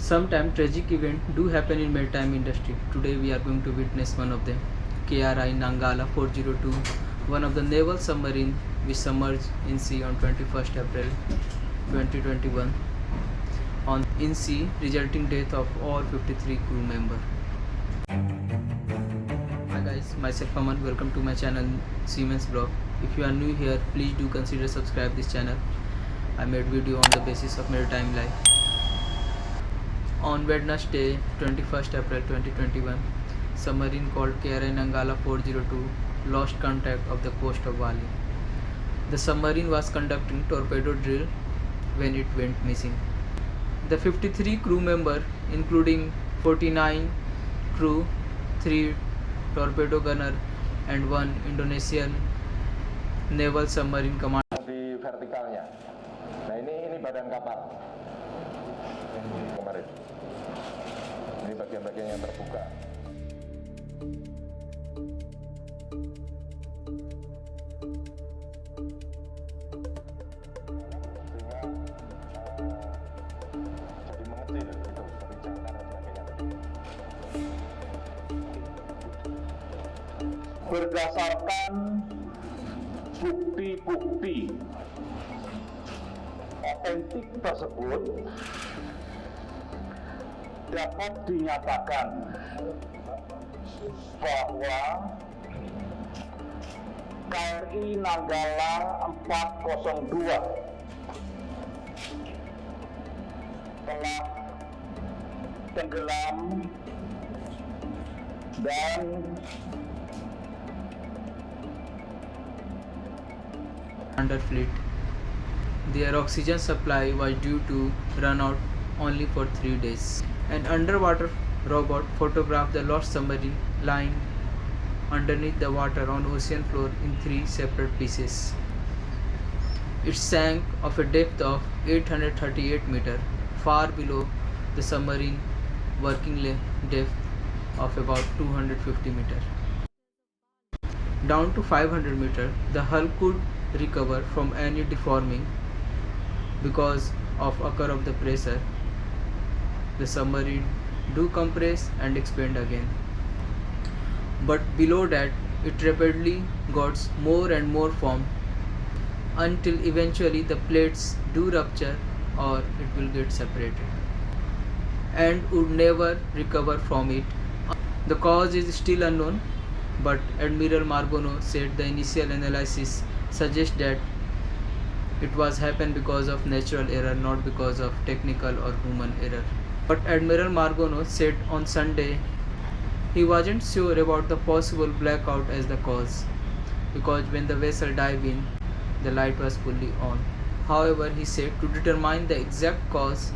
Sometimes tragic events do happen in maritime industry. Today we are going to witness one of them. KRI Nangala 402, one of the naval submarine which submerged in sea on 21st April 2021 on in sea, resulting death of all 53 crew members. Hi guys, myself Aman. Welcome to my channel Siemens Blog. If you are new here, please do consider subscribe this channel. I made video on the basis of maritime life. On Wednesday, 21st April 2021, submarine called KRI Nangala 402 lost contact of the coast of Bali. The submarine was conducting torpedo drill when it went missing. The 53 crew members, including 49 crew, 3 torpedo gunner, and 1 Indonesian naval submarine commander. Di vertikalnya. Nah ini badan kapal. Kemarin. Ini bagian-bagian yang terbuka. Jadi mengecil gitu, seperti jangkar dan sebagainya. Berdasarkan bukti-bukti otentik tersebut dapat dinyatakan bahwa KRI Nanggala 402 telah tenggelam dan Under fleet. Their oxygen supply was due to run out only for 3 days. An underwater robot photographed the lost submarine lying underneath the water on ocean floor in 3 separate pieces. It sank of a depth of 838 meters, far below the submarine working depth of about 250 meters. Down to 500 meters, the hull could recover from any deforming because of occur of the pressure. The submarine do compress and expand again, but below that it rapidly got more and more formed until eventually the plates do rupture or it will get separated and would never recover from it. The cause is still unknown, but Admiral Marbono said the initial analysis suggests that it was happened because of natural error, not because of technical or human error. But Admiral Marbono said on Sunday he wasn't sure about the possible blackout as the cause, because when the vessel dived in, the light was fully on. However, he said to determine the exact cause,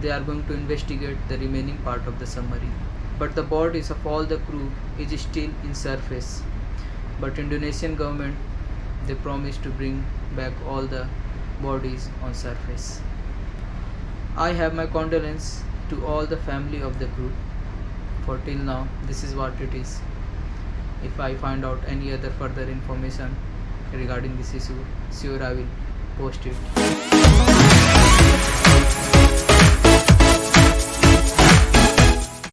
they are going to investigate the remaining part of the submarine. But the bodies of all the crew is still in surface. But Indonesian government, they promised to bring back all the bodies on surface. I have my condolence to all the family of the crew. For till now, this is what it is. If I find out any other further information regarding this issue, sure I will post it.